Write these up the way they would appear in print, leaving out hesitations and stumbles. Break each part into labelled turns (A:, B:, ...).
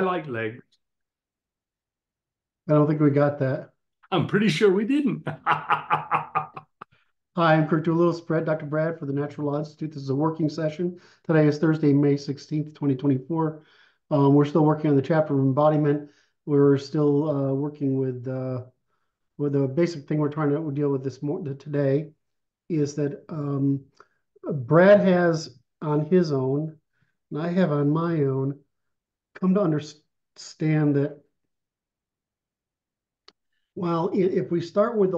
A: I like legs.
B: I don't think we got that.
A: I'm pretty sure we didn't.
B: Hi, I'm Kirk Doolittle, spread Dr. Brad for the Natural Law Institute. This is a working session. Today is Thursday, May 16th, 2024. We're still working on the chapter of embodiment. We're still working with the basic thing we're trying to deal with today is that Brad has on his own, and I have on my own, come to understand that well, if we start with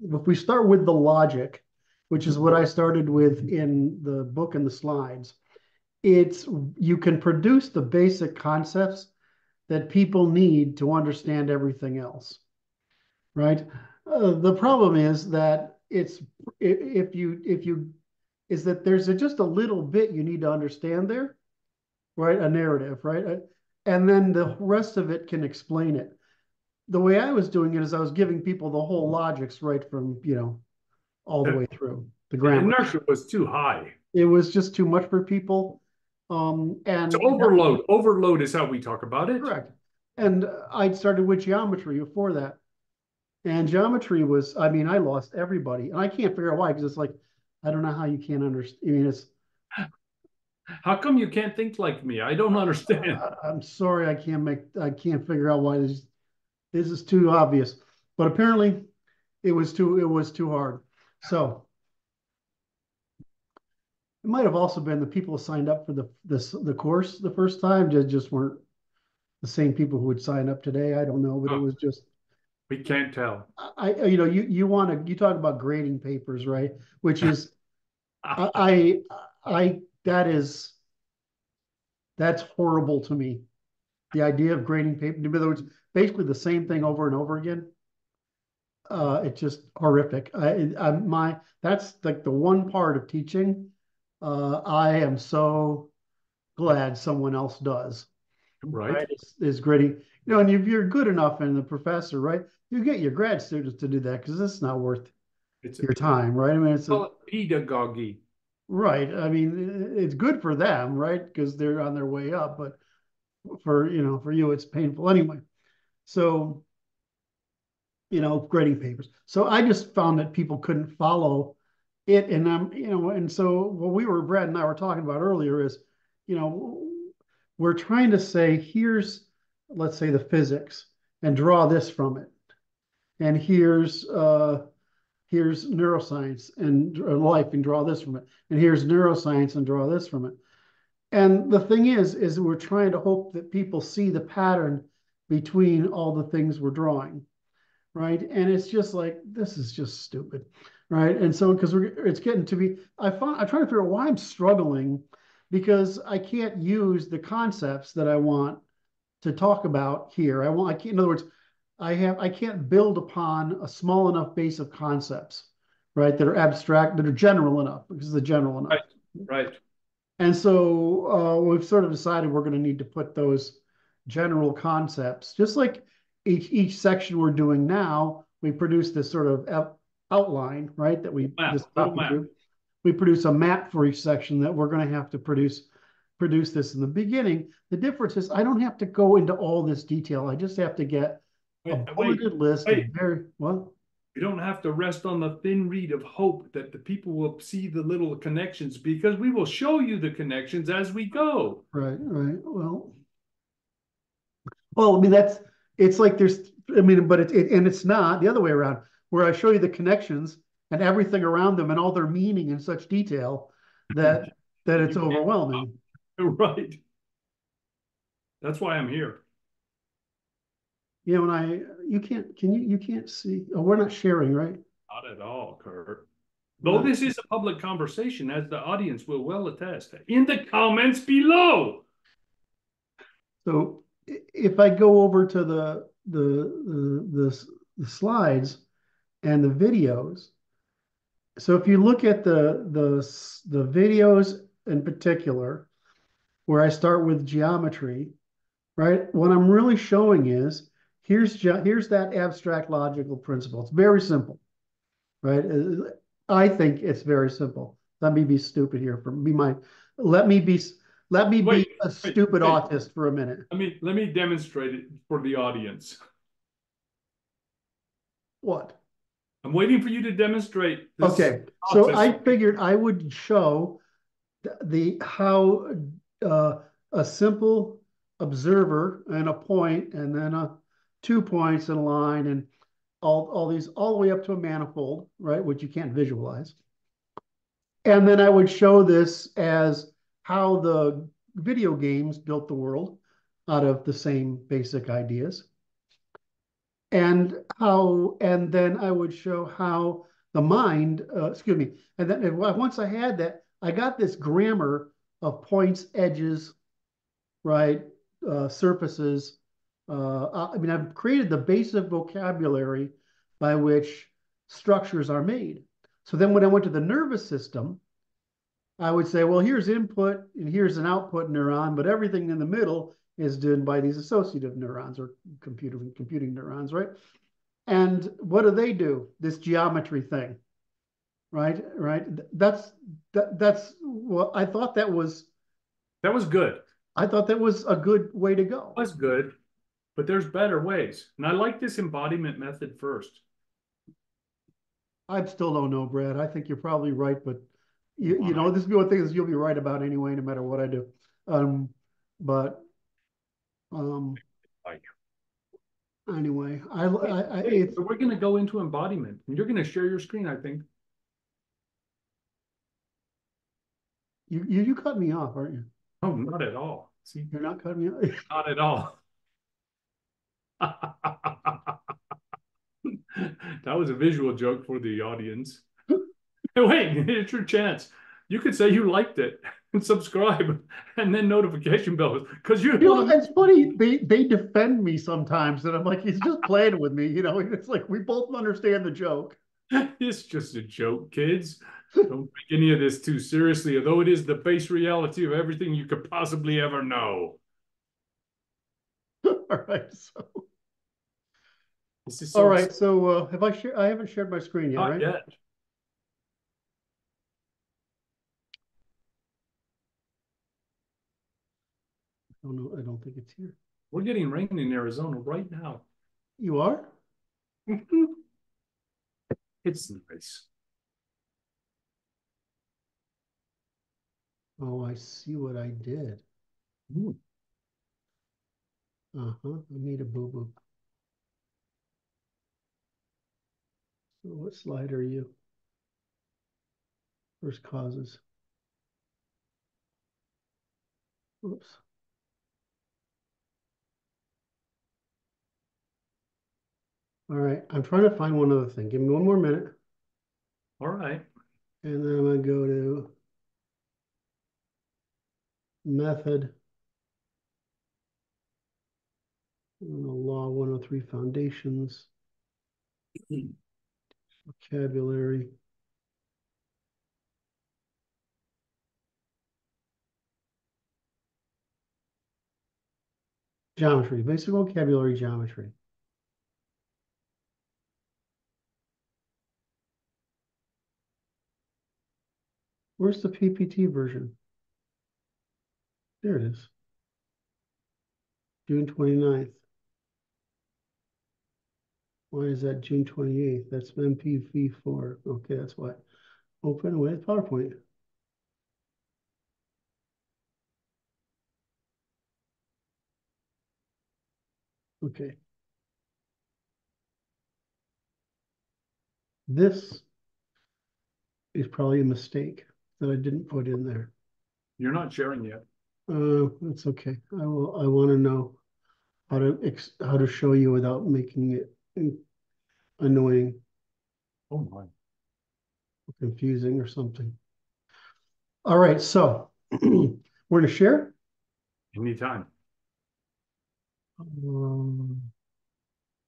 B: if we start with the logic, which is what I started with in the book and the slides, it's you can produce the basic concepts that people need to understand everything else, right? The problem is that if you is that there's just a little bit you need to understand there, right? A narrative, right? And then the rest of it can explain it. The way I was doing it is I was giving people the whole logics right from, all the way through the
A: The
B: grammar.
A: inertia was too high.
B: It was just too much for people.
A: So
B: And that,
A: overload. Overload is how we talk about it.
B: correct. And I'd started with geometry before that. And geometry was, I mean, I lost everybody. And I can't figure out why, because it's like, I don't know how you can't understand. I mean,
A: How come you can't think like me? I don't understand.
B: I'm sorry, I can't figure out why this is too obvious. But apparently it was too hard. So it might have also been the people who signed up for the course the first time just weren't the same people who would sign up today. I don't know, but it
A: Oh,
B: was just
A: we can't tell.
B: you want to you talk about grading papers, right? Which is I that is that's horrible to me. The idea of grading paper, in other words, basically the same thing over and over again. It's just horrific. My that's like the one part of teaching. I am so glad someone else does.
A: Right?
B: Right? Is gritty. And if you're good enough and the professor, right, you get your grad students to do that because it's not worth
A: It's
B: your time, right? I mean, it's a
A: call it pedagogy.
B: right. I mean, it's good for them, right? Because they're on their way up, but for you, it's painful anyway. So, grading papers. So I just found that people couldn't follow it. And and so what Brad and I were talking about earlier is, you know, we're trying to say, let's say the physics and draw this from it. And here's neuroscience and life and draw this from it. And here's neuroscience and draw this from it. And the thing is we're trying to hope that people see the pattern between all the things we're drawing, right? And it's just like this is just stupid, right? And so because it's getting to be, I'm trying to figure out why I'm struggling because I can't use the concepts that I want to talk about here. I can't, in other words, I can't build upon a small enough base of concepts, right? That are abstract, that are general enough because they're general enough.
A: Right. Right.
B: And so we've sort of decided we're going to need to put those general concepts, just like each section we're doing now, we produce this sort of outline, right? That we
A: Map.
B: just
A: Little
B: talk you
A: map.
B: through. We produce a map for each section that we're going to have to produce this in the beginning. The difference is I don't have to go into all this detail. I just have to get a
A: Wait.
B: bulleted list of
A: Wait.
B: very well.
A: You don't have to rest on the thin reed of hope that the people will see the little connections because we will show you the connections as we go.
B: Right, right. Well, I mean that's it's like there's I mean, but and it's not the other way around where I show you the connections and everything around them and all their meaning in such detail that it's
A: You can't
B: overwhelming.
A: right. That's why I'm here.
B: And I you can't you can't see. Oh, we're not sharing, right?
A: Not at all, Kurt. Though
B: Not
A: this is a public conversation, as the audience will well attest, in the comments below.
B: so if I go over to the slides and the videos. So if you look at the videos in particular, where I start with geometry, right? What I'm really showing is here's that abstract logical principle. It's very simple, right? I think it's very simple. Let me be stupid here. For be my let me be Let me
A: Wait,
B: be a
A: wait,
B: stupid
A: wait.
B: autist for a minute.
A: Let me demonstrate it for the audience.
B: What?
A: I'm waiting for you to demonstrate this
B: Okay, so I
A: autism.
B: figured I would show the how a simple observer and a point, and then a 2 points in a line, and all these all the way up to a manifold, right? Which you can't visualize. And then I would show this as how the video games built the world out of the same basic ideas. And then I would show how the mind, excuse me, and then once I had that, I got this grammar of points, edges, right, surfaces. I mean, I've created the basic vocabulary by which structures are made. So then when I went to the nervous system, I would say, well, here's input and here's an output neuron, but everything in the middle is done by these associative neurons or computing neurons, right? And what do? This geometry thing, right? Right. That's well,
A: That was good.
B: I thought that was a good way to go.
A: Was good, but there's better ways. And I like this embodiment method first.
B: I still don't know, Brad. I think you're probably right, but you know,
A: Why?
B: this is one thing is you'll be right about anyway, no matter what I do. Um, but um,
A: Like,
B: anyway,
A: hey,
B: it's
A: so we're going to go into embodiment. And you're going to share your screen, I think.
B: you cut me off, aren't you?
A: Oh, not at all. See,
B: You're not cutting me off.
A: not at all. That was a visual joke for the audience. Hey, wait, it's your chance. You could say you liked it and subscribe and then notification bells because you
B: You know,
A: want
B: it's funny. They defend me sometimes, and I'm like, he's just playing with me. You know, it's like we both understand the joke.
A: to. It's just a joke, kids. Don't take any of this too seriously, although it is the base reality of everything you could possibly ever know.
B: All right, so
A: This is
B: all
A: so
B: right, so have I shared? I haven't shared my screen yet,
A: not
B: right?
A: yet.
B: Oh no, I don't think it's here.
A: We're getting rain in Arizona right now.
B: You are?
A: It's nice.
B: Oh, I see what I did.
A: Ooh.
B: Uh-huh. I made a boo-boo. So what slide are you? First causes. Oops. All right, I'm trying to find one other thing. Give me one more minute,
A: All right.
B: and then I'm gonna go to method, law 103 foundations, vocabulary. Geometry, basic vocabulary geometry. Where's the PPT version? There it is. June 29th. Why is that June 28th? That's MPV4. Okay, that's what. Open with PowerPoint. Okay. This is probably a mistake that I didn't put in there.
A: You're not sharing yet.
B: That's okay. I want to know how to show you without making it annoying,
A: Oh my.
B: confusing, or something. All right, so we're gonna share.
A: Anytime.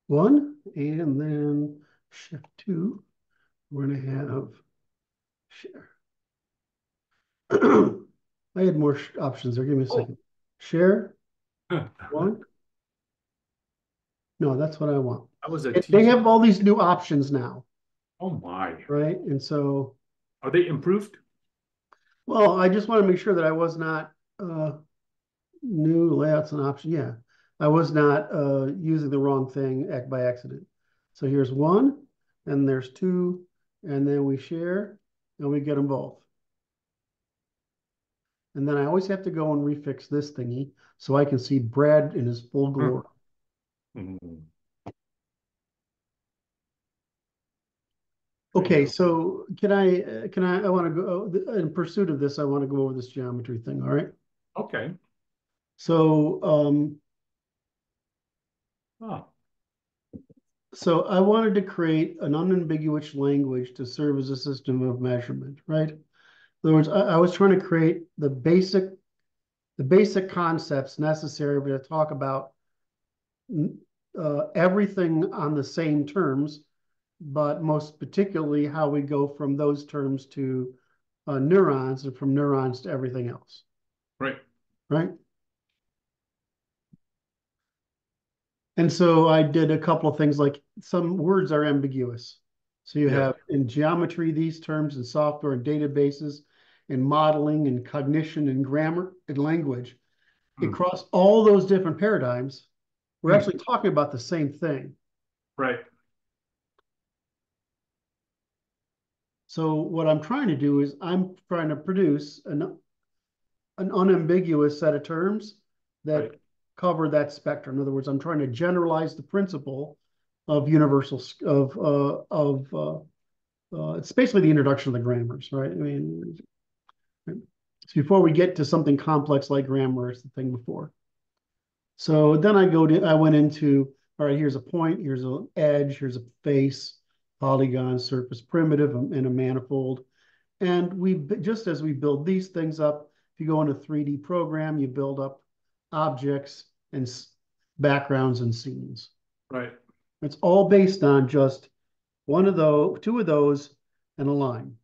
B: One, and then shift two. We're gonna have share. I had more options there. Give me a second. Share one. No, that's what I want.
A: That was a
B: They
A: teaser.
B: have all these new options now,
A: Oh my.
B: right? And so,
A: Are they improved?
B: well, I just want to make sure that I was not new layouts an option. Yeah, I was not using the wrong thing by accident. So here's one, and there's two, and then we share, and we get them both. And then I always have to go and refix this thingy so I can see Brad in his full glory.
A: Mm-hmm.
B: Okay, so I want to go in pursuit of this, I want to go over this geometry thing, all right?
A: Okay.
B: So
A: Oh,
B: so I wanted to create an unambiguous language to serve as a system of measurement, right? In other words, I was trying to create the basic concepts necessary to talk about everything on the same terms, but most particularly how we go from those terms to neurons and from neurons to everything else,
A: right.
B: right? And so I did a couple of things like some words are ambiguous. So you
A: Yeah.
B: have in geometry, these terms in software and databases, in modeling and cognition and grammar and language.
A: Mm.
B: Across all those different paradigms, we're
A: Mm.
B: actually talking about the same thing.
A: Right.
B: So what I'm trying to do is I'm trying to produce an unambiguous set of terms that
A: Right.
B: cover that spectrum. In other words, I'm trying to generalize the principle of universal it's basically the introduction of the grammars, right? I mean, it's before we get to something complex like grammar, it's the thing before. So then I went into, all right, here's a point, here's an edge, here's a face, polygon, surface, primitive, and a manifold. And just as we build these things up, if you go in a 3D program, you build up objects and backgrounds and scenes.
A: Right.
B: It's all based on just one of those, two of those, and a line,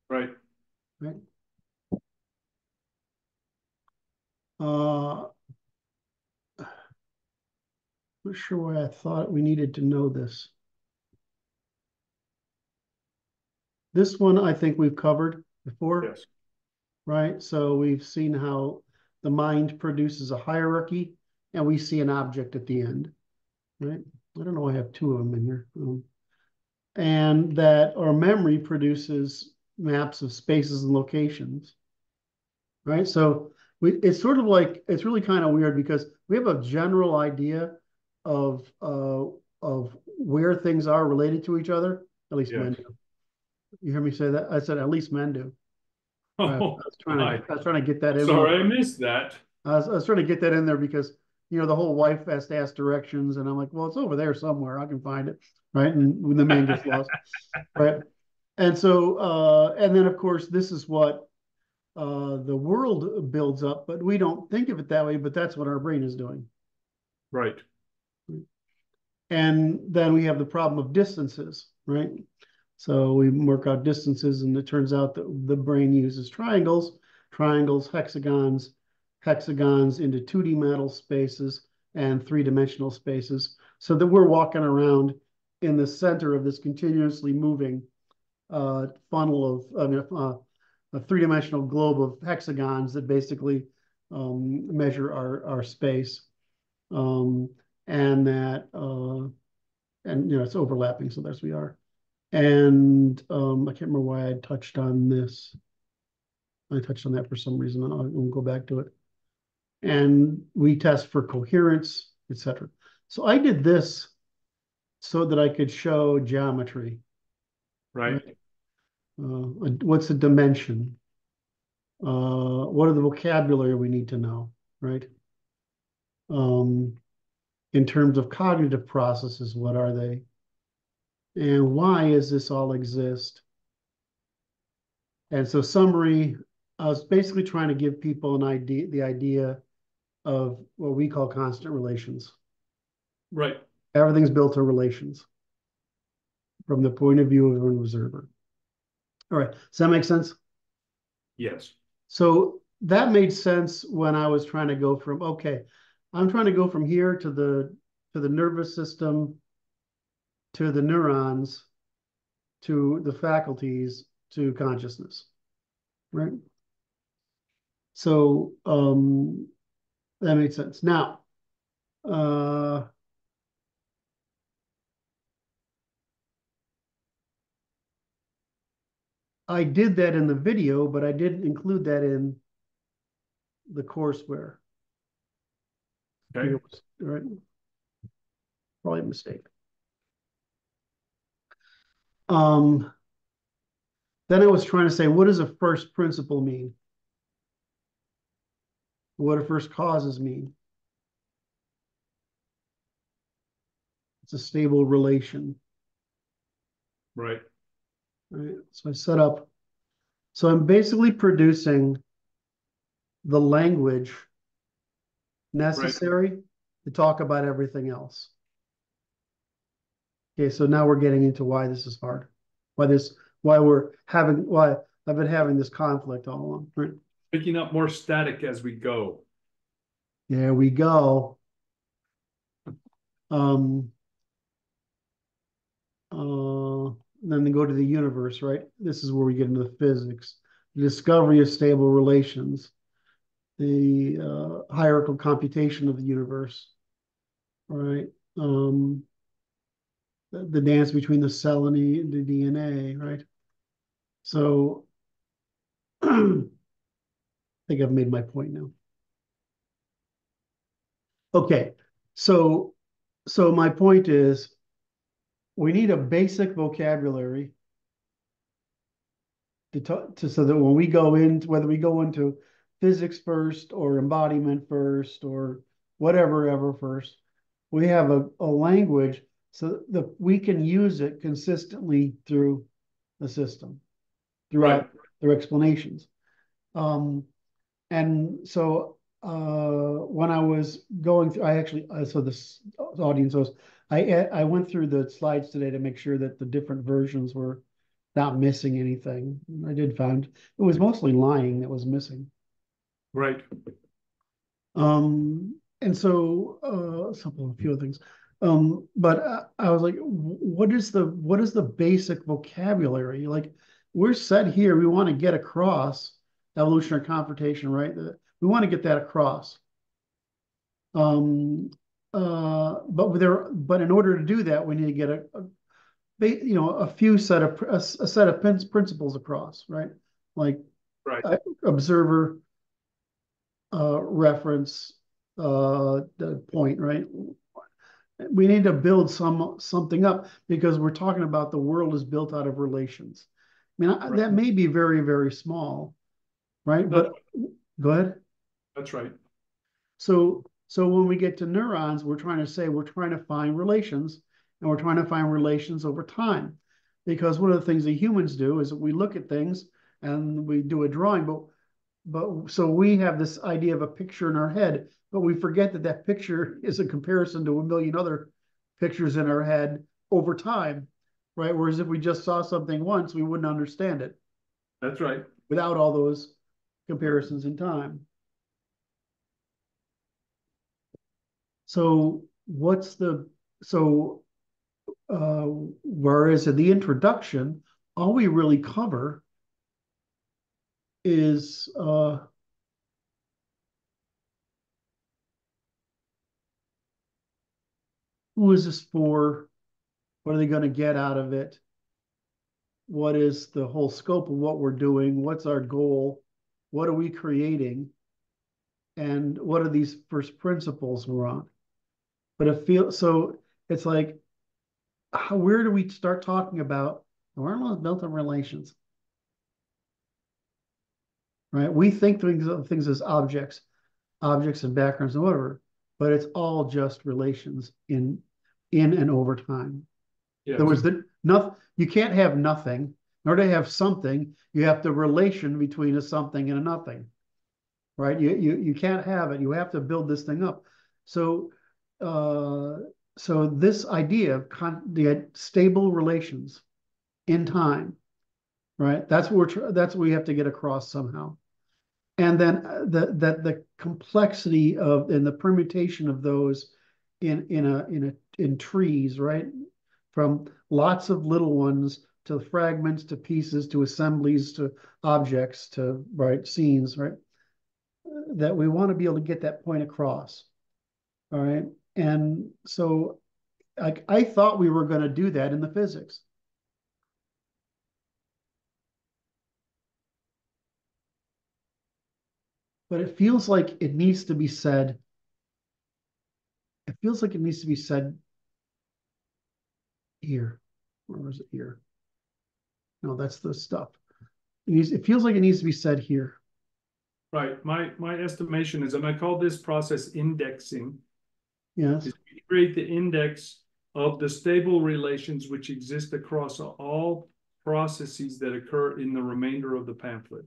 A: Right.
B: right? Uh, not sure why I thought we needed to know this. This one I think we've covered before,
A: Yes.
B: right? So we've seen how the mind produces a hierarchy and we see an object at the end, right? I don't know why I have two of them in here. And that our memory produces maps of spaces and locations, right? So it's sort of like, it's really kind of weird because we have a general idea of where things are related to each other, at least men
A: Yes.
B: do. You hear me say that? I said, at least men do.
A: Oh, my.
B: I was trying to get that in there.
A: Sorry, I missed that.
B: I was trying to get that in there because, you know, the whole wife has to ask directions and I'm like, well, it's over there somewhere. I can find it. Right. And when the man gets lost. Right. And so, and then of course, this is what the world builds up, but we don't think of it that way, but that's what our brain is doing.
A: Right.
B: And then we have the problem of distances, right? So we work out distances, and it turns out that the brain uses triangles, hexagons into 2D metal spaces and three-dimensional spaces, so that we're walking around in the center of this continuously moving funnel a three-dimensional globe of hexagons that basically measure our space, um, and that and you know it's overlapping. So there's we are. And I can't remember why I touched on this. I touched on that for some reason. I'll go back to it. And we test for coherence, etc. So I did this so that I could show geometry,
A: Right.
B: right? What's the dimension? What are the vocabulary we need to know, right? In terms of cognitive processes, what are they? And why does this all exist? And so summary, I was basically trying to give people the idea of what we call constant relations.
A: Right.
B: Everything's built on relations from the point of view of an observer. All right, does that make sense?
A: Yes.
B: So that made sense when I was trying to go from, okay, I'm trying to go from here to the nervous system, to the neurons, to the faculties, to consciousness, right? So that makes sense. Now, uh, I did that in the video, but I didn't include that in the courseware.
A: Okay.
B: Right? Probably a mistake. Then I was trying to say, what does a first principle mean? What do first causes mean? It's a stable relation.
A: Right.
B: Right? So I set up. So I'm basically producing the language
A: Right.
B: necessary to talk about everything else. Okay, so now we're getting into why this is hard, why I've been having this conflict all along. Right?
A: Picking up more static as we go.
B: There we go. Um, then they go to the universe, right? This is where we get into the physics, the discovery of stable relations, the hierarchical computation of the universe, right? The dance between the cell and the DNA, right? So I think I've made my point now. Okay, so my point is we need a basic vocabulary so that when we go into whether we go into physics first or embodiment first or whatever ever first, we have a language so that we can use it consistently through the system,
A: Right.
B: throughout their explanations. And so when I was going through, I actually, so this audience was, I went through the slides today to make sure that the different versions were not missing anything. I did find it was mostly lying that was missing.
A: Right.
B: And so a few other things. But I was like, what is the basic vocabulary? Like we're set here, we want to get across evolutionary confrontation, right? We want to get that across. Um, but in order to do that, we need to get a few set of a set of principles across, right? Like
A: Right.
B: observer, reference, the point, right? We need to build something up because we're talking about the world is built out of relations. I mean,
A: Right.
B: that may be very, very small, right?
A: That,
B: But go ahead.
A: that's right.
B: So when we get to neurons, we're trying to find relations, and we're trying to find relations over time. Because one of the things that humans do is we look at things and we do a drawing, but so we have this idea of a picture in our head, but we forget that that picture is a comparison to a million other pictures in our head over time, right? Whereas if we just saw something once, we wouldn't understand it
A: That's right.
B: without all those comparisons in time. So what's the so whereas in the introduction, all we really cover is who is this for? What are they going to get out of it? What is the whole scope of what we're doing? What's our goal? What are we creating? And what are these first principles we're on? But it's like, where do we start talking about the world is built on relations, right? We think of things as objects and backgrounds and whatever, but it's all just relations in and over time.
A: Yes.
B: There was nothing. You can't have nothing. In order to have something, you have the relation between a something and a nothing, right? You can't have it. You have to build this thing up. So uh, so this idea of the stable relations in time, right? That's what we have to get across somehow. And then the complexity of and the permutation of those in trees, right? From lots of little ones to fragments to pieces to assemblies to objects to right scenes, right? that we want to be able to get that point across. All right. And so I thought we were going to do that in the physics. But it feels like it needs to be said. It feels like it needs to be said here. Or is it here? No, that's the stuff. It feels like it needs to be said here.
A: Right. My estimation is, and I call this process indexing,
B: Yes.
A: is we create the index of the stable relations which exist across all processes that occur in the remainder of the pamphlet.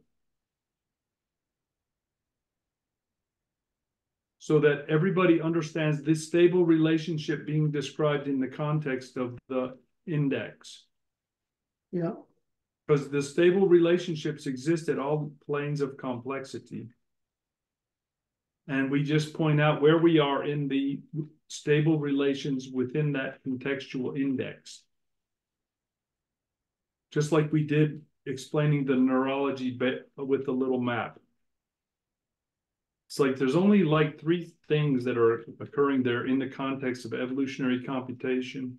A: So that everybody understands this stable relationship being described in the context of the index.
B: Yeah.
A: Because the stable relationships exist at all planes of complexity. And we just point out where we are in the stable relations within that contextual index. Just like we did explaining the neurology bit with the little map. It's like there's only like 3 things that are occurring there in the context of evolutionary computation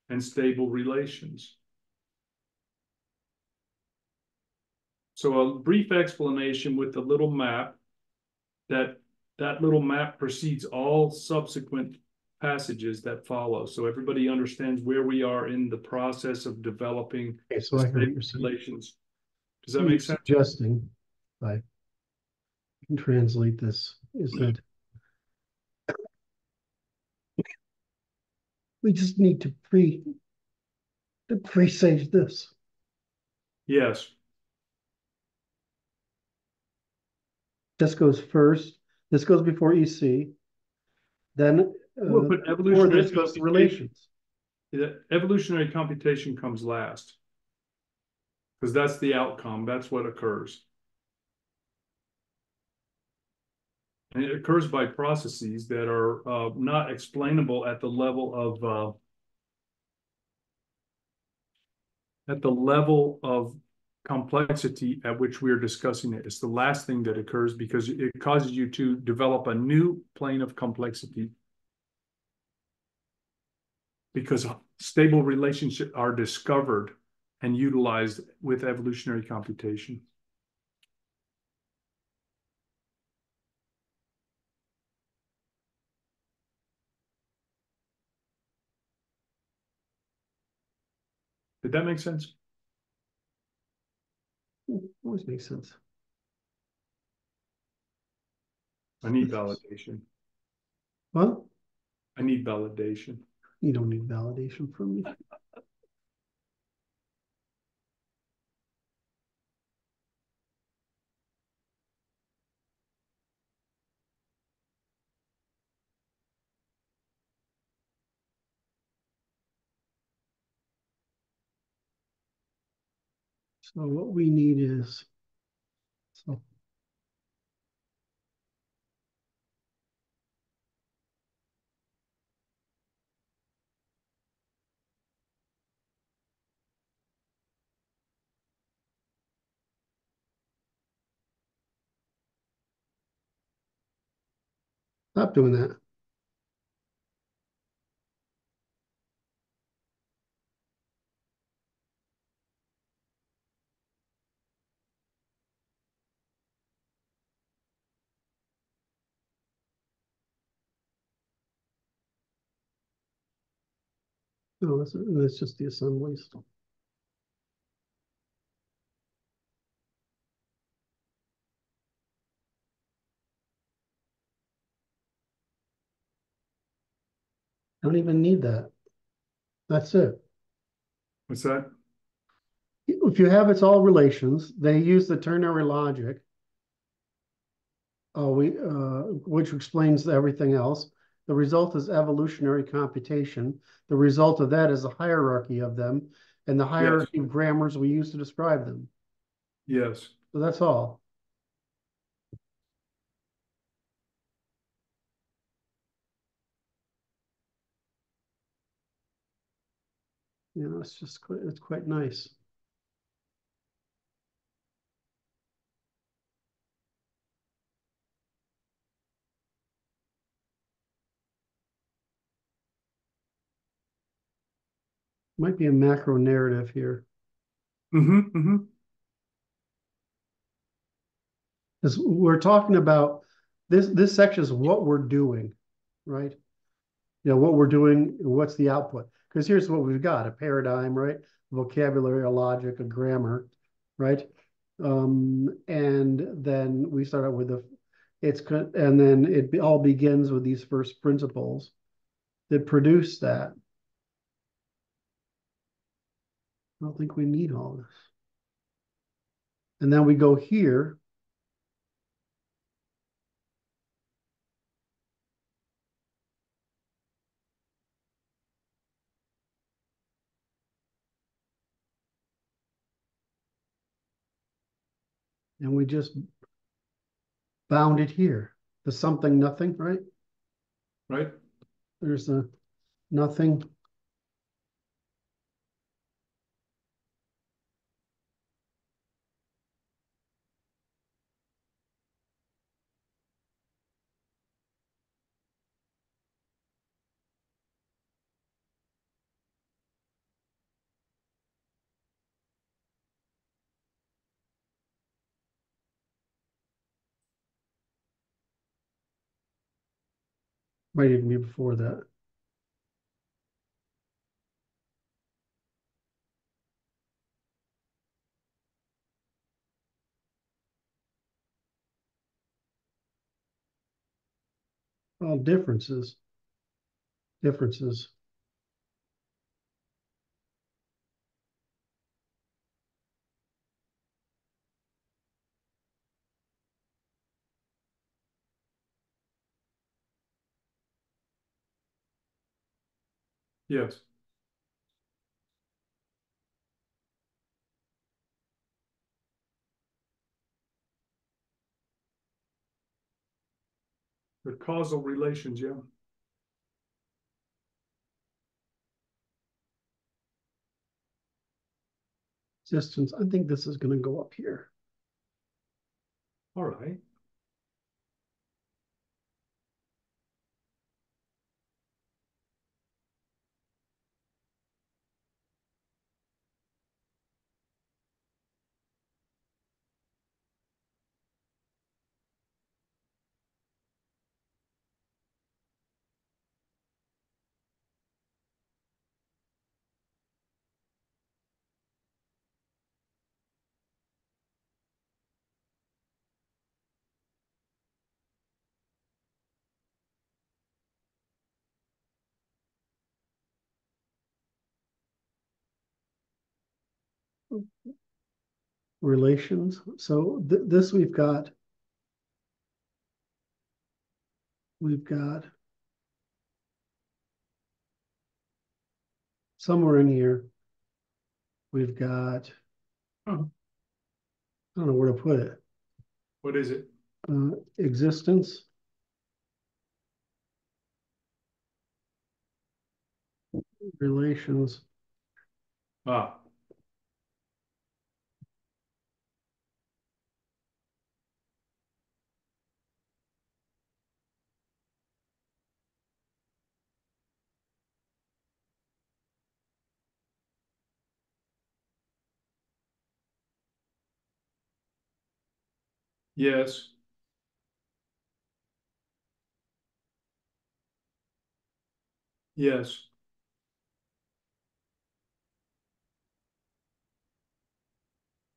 A: and stable relations. So a brief explanation with the little map, that little map precedes all subsequent passages that follow. So everybody understands where we are in the process of developing
B: Okay, so I heard what you're saying.
A: relations. Does that make sense?
B: Suggesting, I can translate this, is that we just need to presage this.
A: Yes.
B: This goes first. This goes before EC. Then
A: We'll put
B: before this goes to relations.
A: Evolutionary computation comes last, because that's the outcome. That's what occurs. And it occurs by processes that are not explainable at the level of complexity at which we're discussing it. It's the last thing that occurs because it causes you to develop a new plane of complexity, because stable relationships are discovered and utilized with evolutionary computation. Did that make sense?
B: Always makes sense.
A: I need validation.
B: What?
A: I need validation.
B: You don't need validation from me. So what we need is, so stop doing that. No, that's just the assemblies. Don't even need that. That's it.
A: What's that?
B: If you have it's all relations, they use the ternary logic, which explains everything else. The result is evolutionary computation. The result of that is a hierarchy of them and the hierarchy of grammars we use to describe them.
A: Yes.
B: So that's all. You know, it's quite nice. Might be a macro narrative here.
A: Mm-hmm.
B: Because we're talking about this section is what we're doing, right? You know, what we're doing, what's the output? Because here's what we've got: a paradigm, right? Vocabulary, a logic, a grammar, right? And then we start out with and then it all begins with these first principles that produce that. I don't think we need all this. And then we go here. And we just bound it here. The something, nothing, right?
A: Right.
B: There's a nothing. Might even be before that. All differences. Differences.
A: Yes. The causal relations, yeah.
B: Existence. I think this is going to go up here.
A: All right.
B: Relations. So this we've got somewhere in here, we've got,
A: Oh,
B: I don't know where to put it.
A: what is it?
B: Existence, relations.
A: Ah, yes. Yes.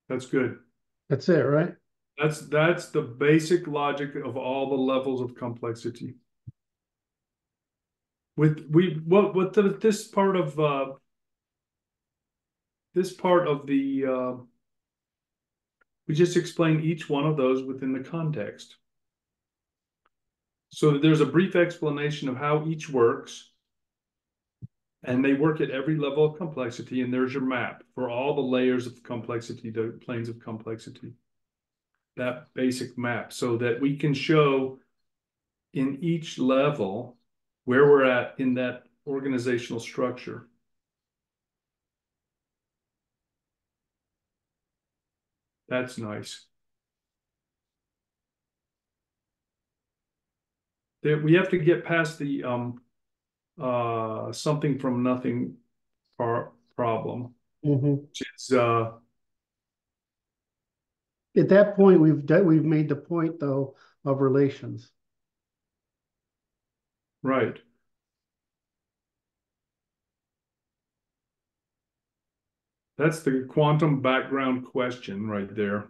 A: That's good.
B: That's it, right?
A: That's the basic logic of all the levels of complexity. What this part of the we just explained each one of those within the context. So there's a brief explanation of how each works, and they work at every level of complexity, and there's your map for all the layers of complexity, the planes of complexity. That basic map, so that we can show in each level where we're at in that organizational structure. That's nice. We have to get past the something from nothing problem,
B: Mhm.
A: which is
B: At that point, we've made the point though of relations.
A: right. That's the quantum background question right there.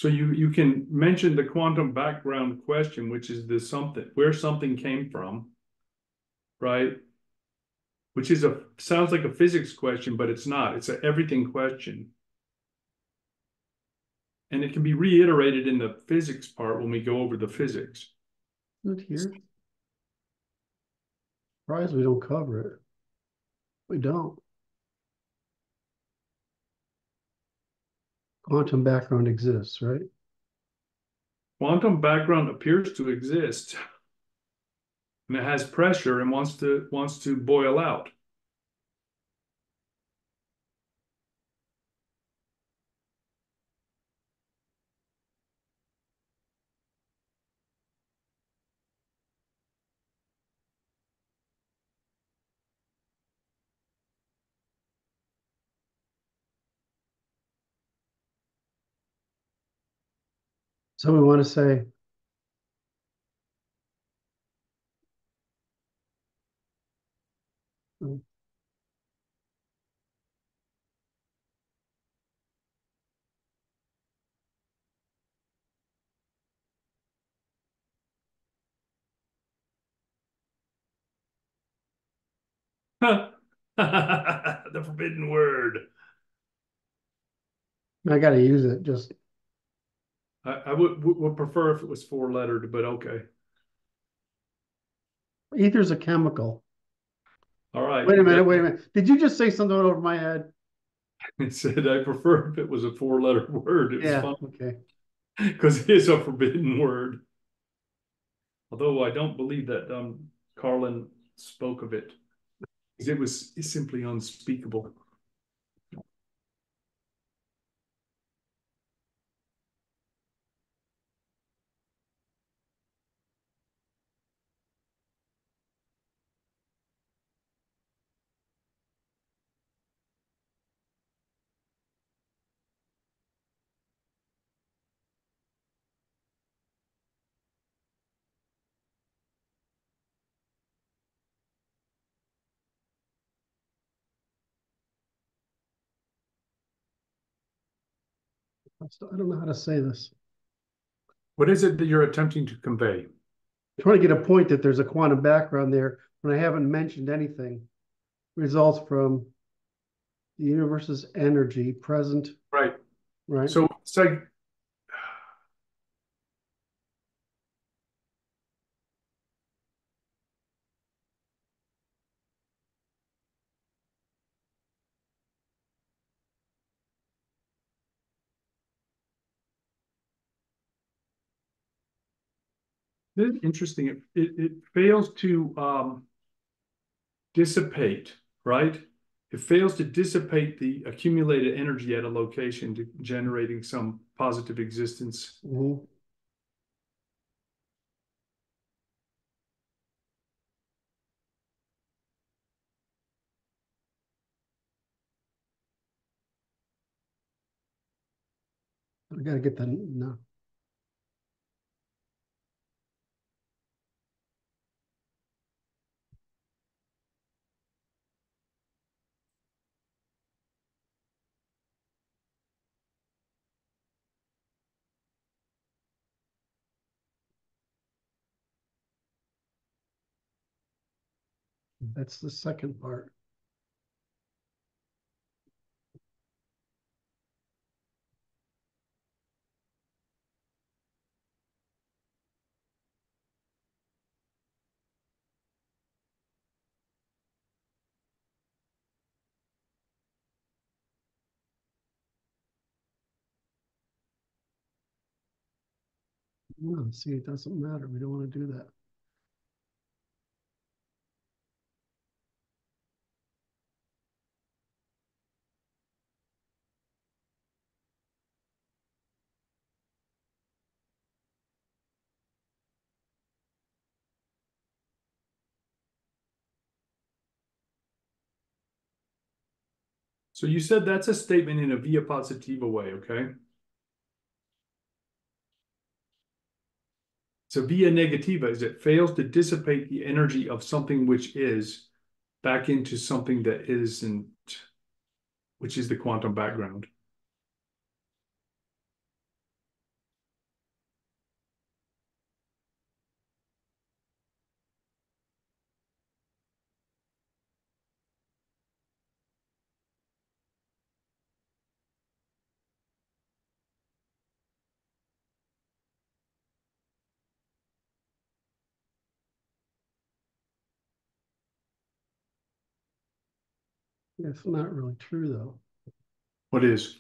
A: So you can mention the quantum background question, which is the something, where something came from, right? Which is sounds like a physics question, but it's not. It's an everything question. And it can be reiterated in the physics part when we go over the physics.
B: Not here. Surprised we don't cover it. We don't. Quantum background exists, right?
A: Quantum background appears to exist, and it has pressure and wants to boil out.
B: So we want to say,
A: The forbidden word.
B: I got to use it. Just
A: I would prefer if it was four-lettered, but okay.
B: ether's a chemical.
A: All right.
B: Wait a minute. Wait a minute. Did you just say something over my head?
A: It said I prefer if it was a four-letter word. It was
B: Yeah.
A: fun
B: Okay.
A: because it is a forbidden word. Although I don't believe that Carlin spoke of it. It was simply unspeakable.
B: I don't know how to say this.
A: What is it that you're attempting to convey?
B: I'm trying to get a point that there's a quantum background there when I haven't mentioned anything. Results from the universe's energy present,
A: Right.
B: right?
A: So it's like this is interesting. It fails to dissipate, right? It fails to dissipate the accumulated energy at a location to generating some positive existence.
B: Mhm. I got to get the no. That's the second part. No, see, it doesn't matter. We don't want to do that.
A: So you said that's a statement in a via positiva way, okay? So via negativa is it fails to dissipate the energy of something which is back into something that isn't, which is the quantum background.
B: It's not really true though.
A: What is?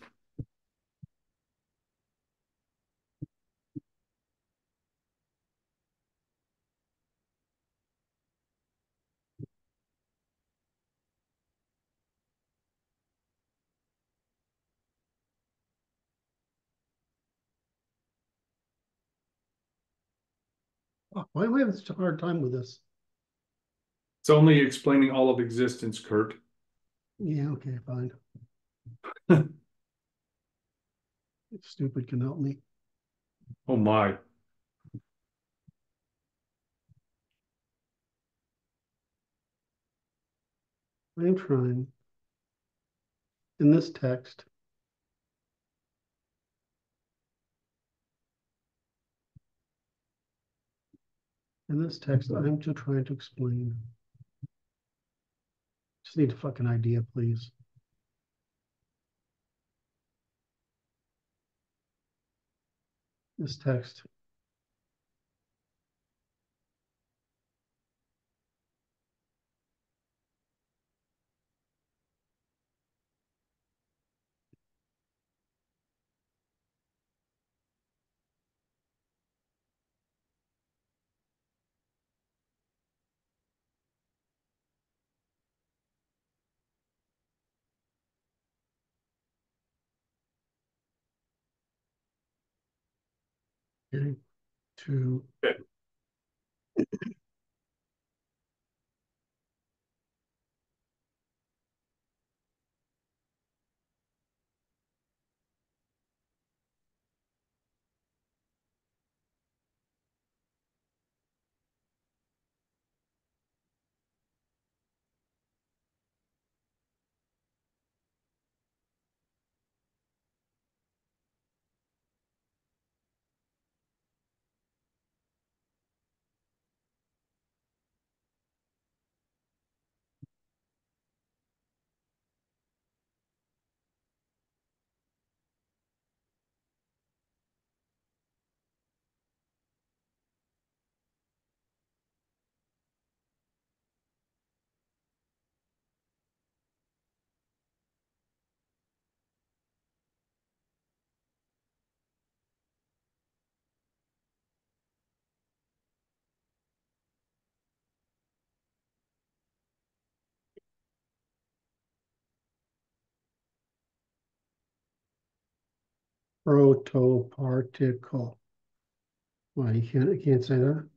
B: Why am I having such a hard time with this?
A: It's only explaining all of existence, Kurt.
B: Yeah, okay, fine. If stupid can help me.
A: Oh my.
B: I am trying. In this text, I'm just trying to explain. Just need a fucking idea, please. This text. Okay, to protoparticle. Why you can't say that?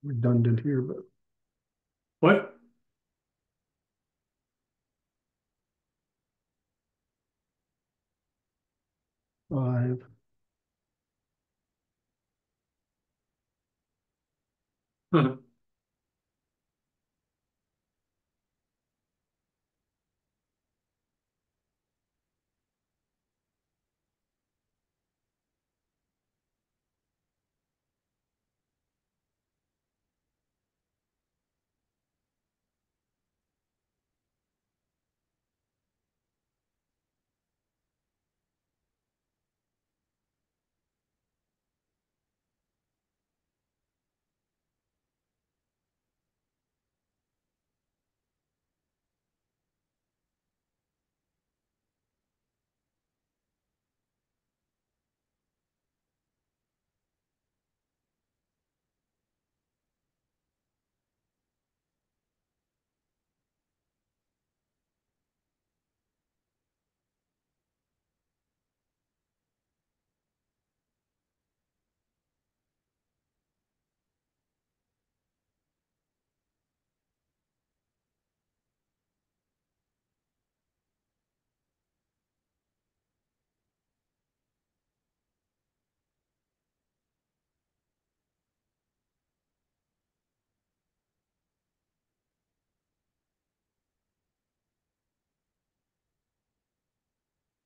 B: redundant here, but
A: What?
B: five.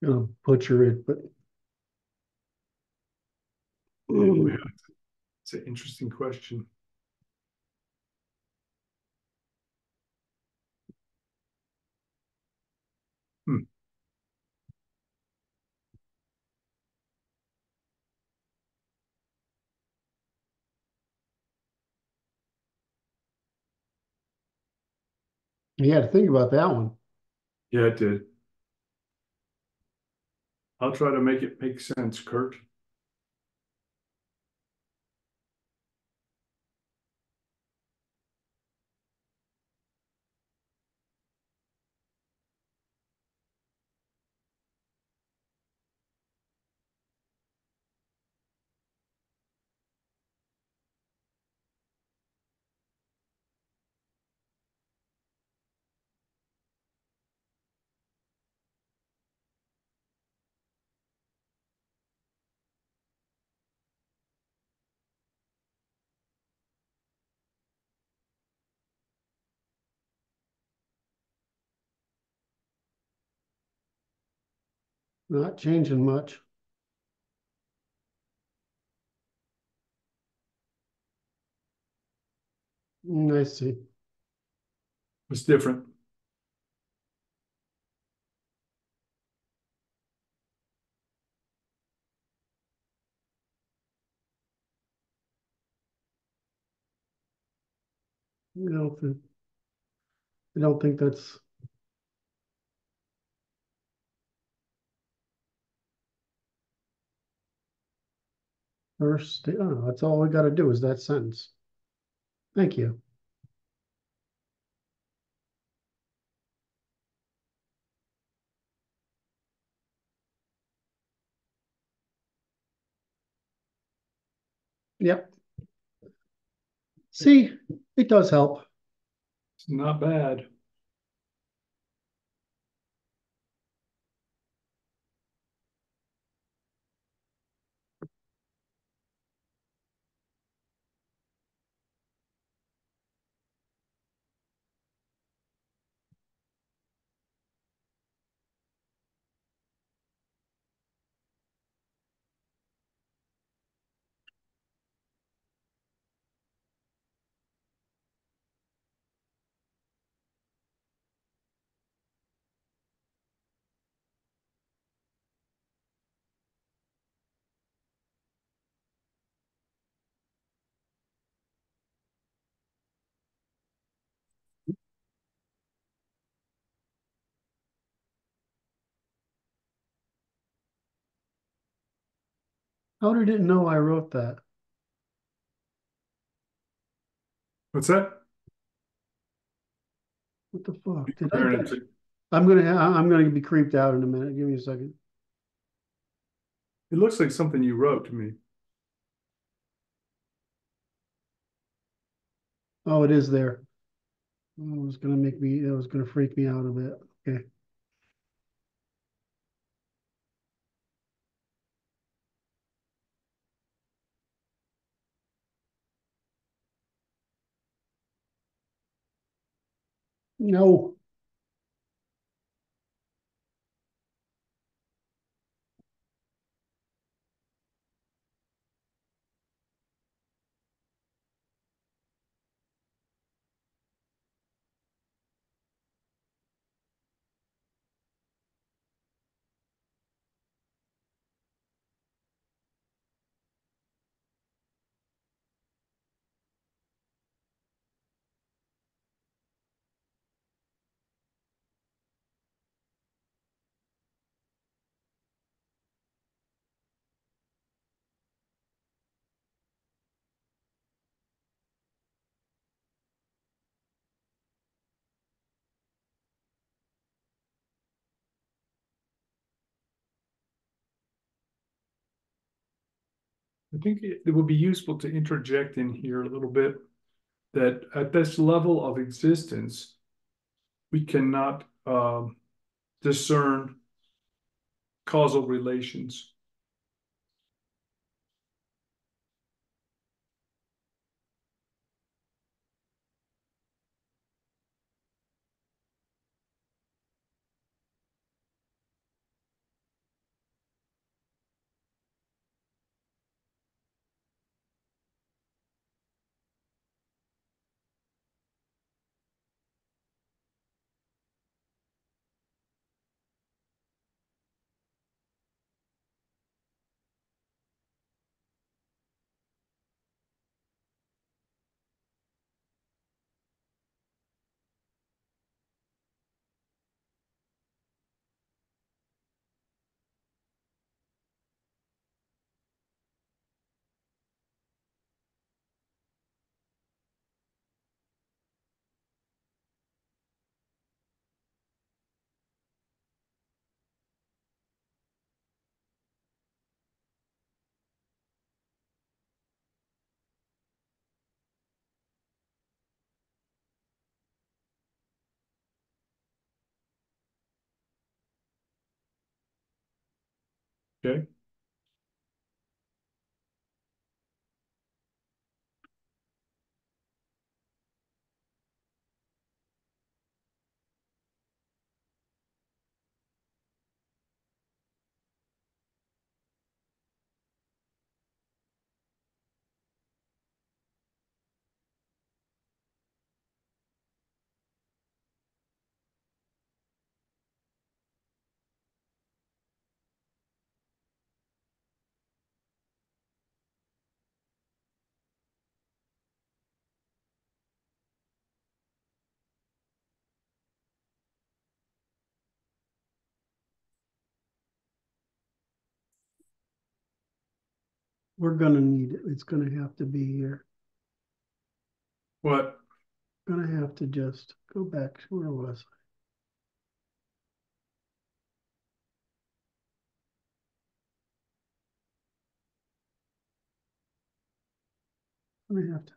B: Gonna butcher it, but
A: Yeah, it's an interesting question. Hmm.
B: you had to think about that one.
A: Yeah, it did. I'll try to make it make sense, Kurt.
B: Not changing much. I see.
A: It's different.
B: You know, I don't think that's first. Oh, that's all we got to do is that sentence. Thank you. Yep. See, it does help.
A: It's not bad.
B: How did it know I wrote that?
A: What's that?
B: What the fuck? Did I?
A: Comparing it to-
B: I'm gonna be creeped out in a minute. Give me a second.
A: It looks like something you wrote to me.
B: Oh, it is there. Oh, it was gonna make me, it was gonna freak me out a bit. Okay. No.
A: I think it would be useful to interject in here a little bit that at this level of existence, we cannot discern causal relations. Okay.
B: We're gonna need it. It's gonna have to be here.
A: What?
B: Gonna have to just go back. Where was I? Gonna have to.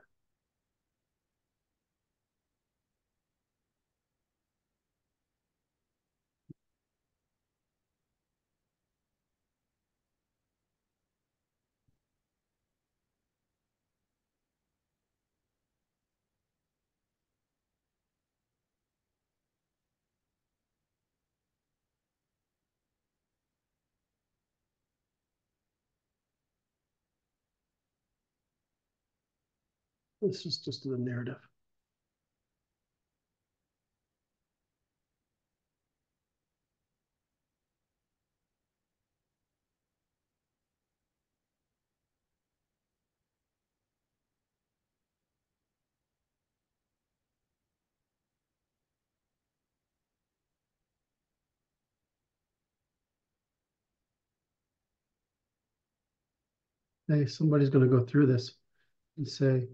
B: This is just the narrative. Hey, somebody's gonna go through this and say,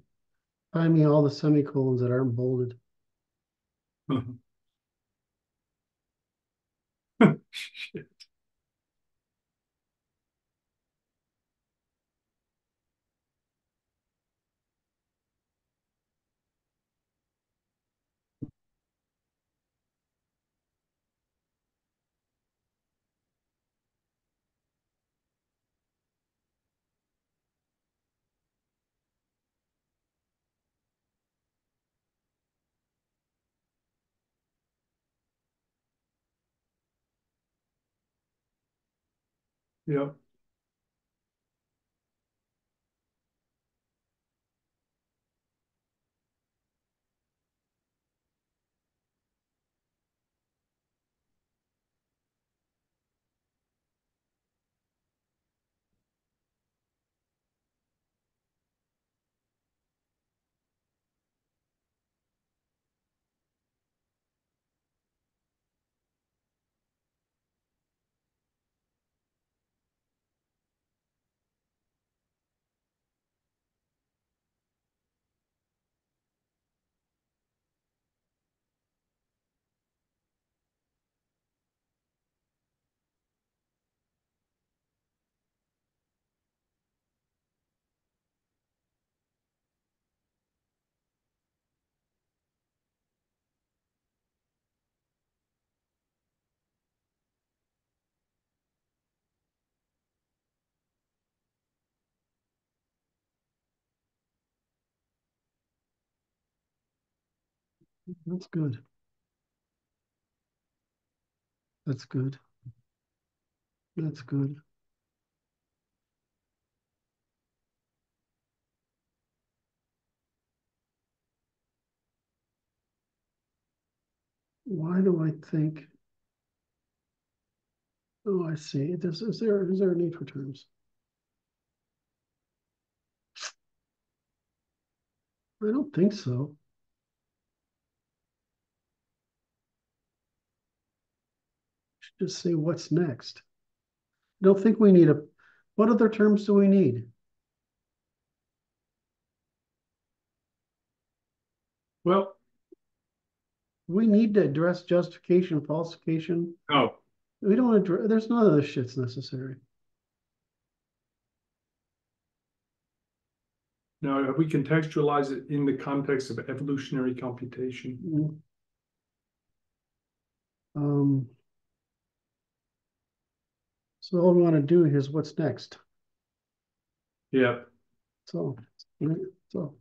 B: find me all the semicolons that aren't bolded.
A: Shit. Yeah.
B: That's good. That's good. That's good. Why do I think? Oh, I see. Is there a need for terms? I don't think so. Just say what's next. I don't think we need a. What other terms do we need?
A: Well,
B: We need to address justification, falsification.
A: no.
B: We don't address. There's none of this shit's necessary.
A: Now, we contextualize it in the context of evolutionary computation.
B: Mm. Um, so all we want to do is what's next.
A: Yeah.
B: So, right, so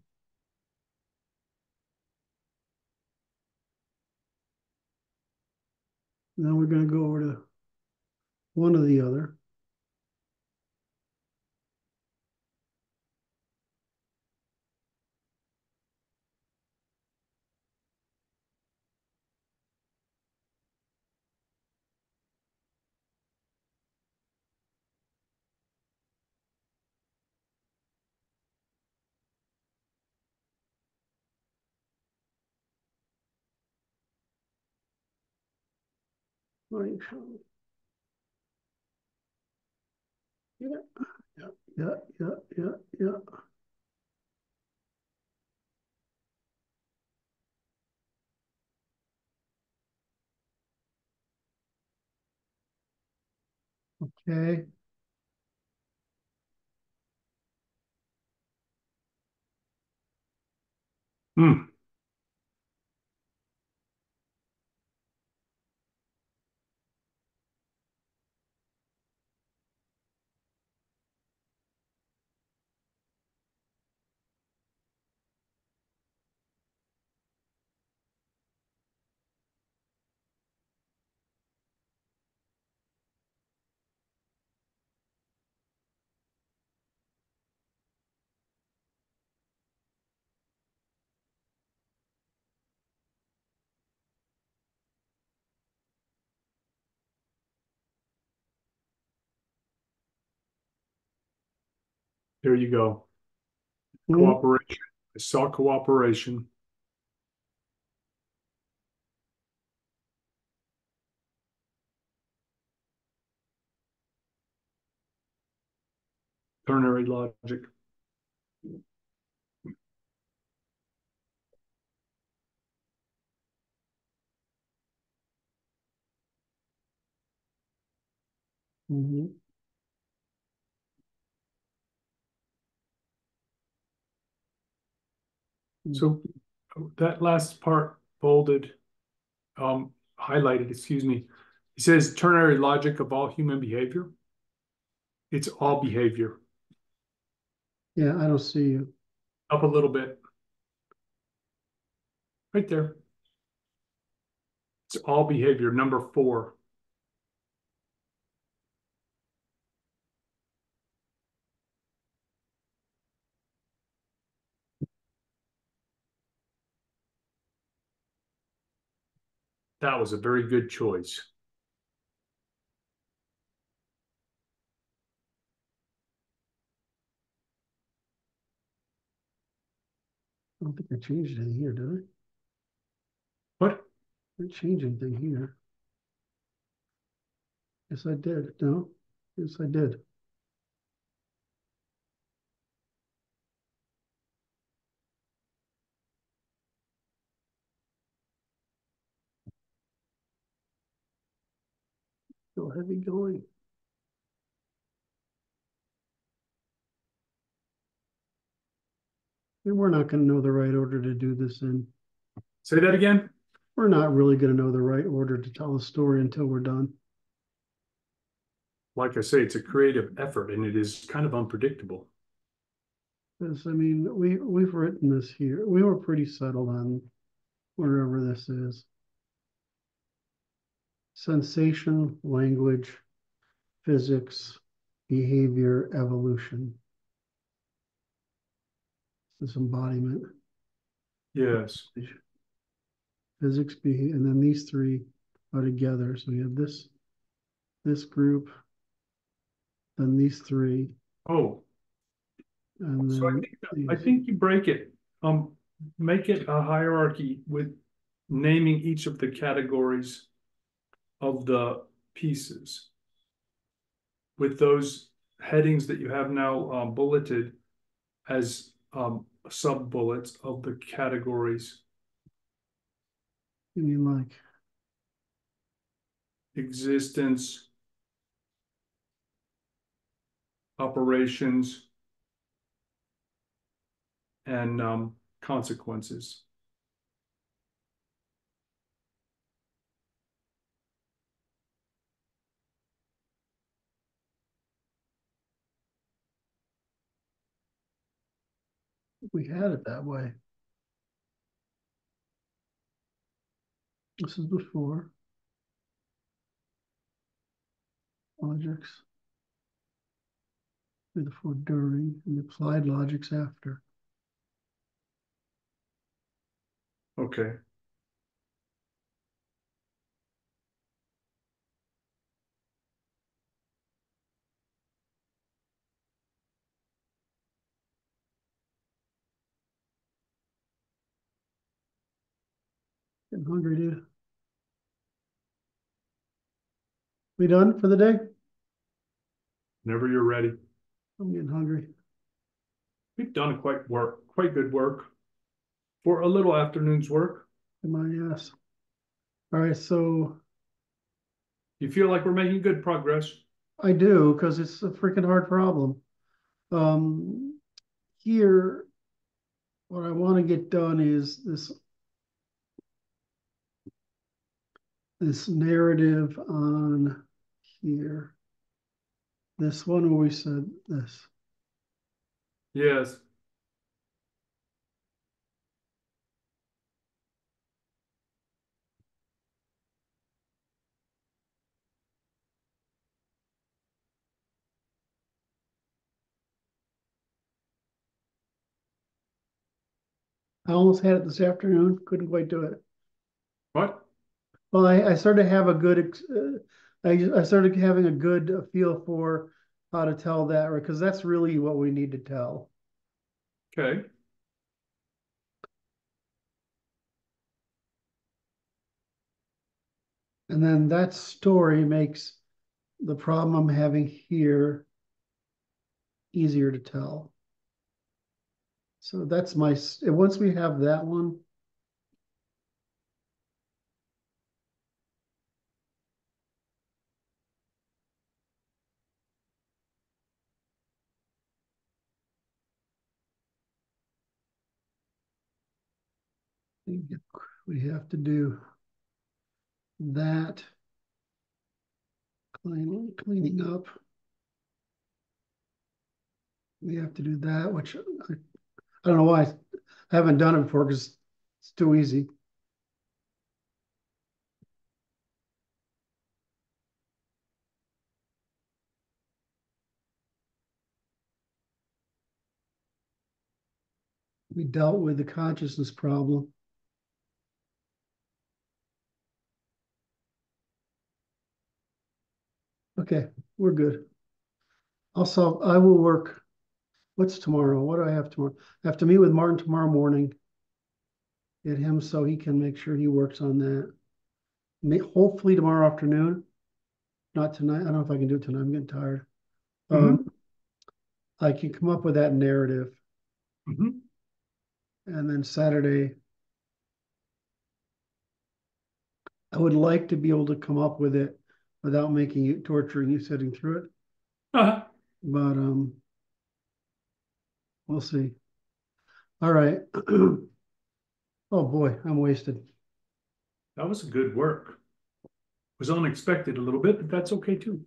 B: now we're going to go over to one or the other. Right. Yeah, yeah, yeah, yeah, yeah, yeah. Okay.
A: Hmm. There you go.
B: Hmm.
A: Cooperation. I saw cooperation. Ternary logic.
B: Hmm.
A: So that last part bolded, highlighted, excuse me. He says ternary logic of all human behavior. It's all behavior.
B: Yeah, I don't see you.
A: Up a little bit. Right there. It's all behavior. Number 4. That was a very good choice.
B: I don't think I changed anything here, did I?
A: What?
B: I didn't change anything here. Yes, I did. No? Yes, I did. Still heavy going. And we're not going to know the right order to do this in.
A: Say that again?
B: We're not really going to know the right order to tell the story until we're done.
A: Like I say, it's a creative effort and it is kind of unpredictable.
B: Because, I mean, we've written this here. We were pretty settled on wherever this is. Sensation, language, physics, behavior, evolution. This embodiment.
A: Yes.
B: Physics, behavior, and then these three are together. So we have this group, then these three,
A: Oh,
B: and
A: so
B: then
A: I
B: these.
A: think you break it. Make it a hierarchy with naming each of the categories of the pieces with those headings that you have now bulleted as sub bullets of the categories:
B: You mean like
A: existence, operations, and consequences.
B: we had it that way. This is before logics, before during, and applied logics after.
A: Okay.
B: Getting hungry, dude. We done for the day?
A: Whenever you're ready.
B: I'm getting hungry.
A: We've done quite good work for a little afternoon's work.
B: My ass. All right, so
A: You feel like we're making good progress?
B: I do, because it's a freaking hard problem. Here, what I want to get done is this narrative on here. This one where we said this.
A: Yes.
B: I almost had it this afternoon, couldn't quite do it.
A: What?
B: Well, I started to have a good, I started having a good feel for how to tell that, because that's really what we need to tell.
A: Okay.
B: And then that story makes the problem I'm having here easier to tell. So that's once we have that one, we have to do that cleaning up. We have to do that, which I don't know why I haven't done it before, because it's too easy. We dealt with the consciousness problem. Okay, we're good. I will work. What's tomorrow? What do I have tomorrow? I have to meet with Martin tomorrow morning. Get him so he can make sure he works on that. Hopefully tomorrow afternoon. Not tonight. I don't know if I can do it tonight. I'm getting tired.
A: Mhm.
B: I can come up with that narrative.
A: Mhm.
B: And then Saturday, I would like to be able to come up with it without making you torturing you sitting through it.
A: Uh-huh.
B: But we'll see. All right. Oh boy, I'm wasted.
A: That was a good work. It was unexpected a little bit, but that's okay too.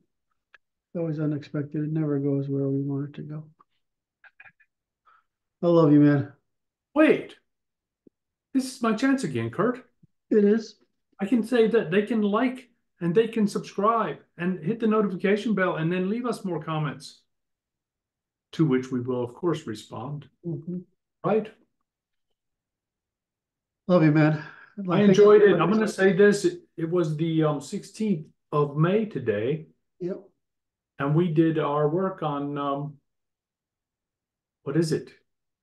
B: Always unexpected. It never goes where we want it to go. I love you, man.
A: Wait, this is my chance again, Kurt.
B: It is.
A: I can say that they can like and they can subscribe and hit the notification bell and then leave us more comments, to which we will, of course, respond.
B: Mhm.
A: Right?
B: Love you, man.
A: I
B: Thank
A: enjoyed
B: you.
A: it. I'm going to say this. It was the 16th of May today,
B: Yep.
A: and we did our work on, what is it?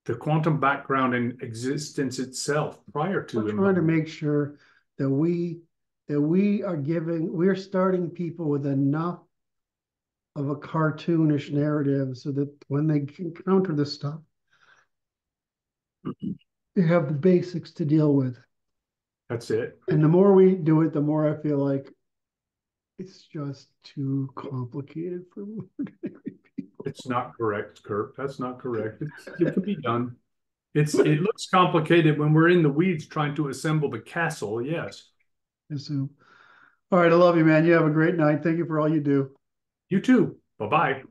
A: The quantum background and existence itself prior to
B: We're trying to
A: him.
B: make sure that we're starting people with enough of a cartoonish narrative so that when they encounter this stuff, they have the basics to deal with.
A: That's it.
B: And the more we do it, the more I feel like it's just too complicated for ordinary people.
A: It's not correct, Kurt. That's not correct. It can be done. It looks complicated when we're in the weeds trying to assemble the castle. Yes.
B: Assume. All right, I love you, man. You have a great night. Thank you for all you do.
A: You too. Bye bye.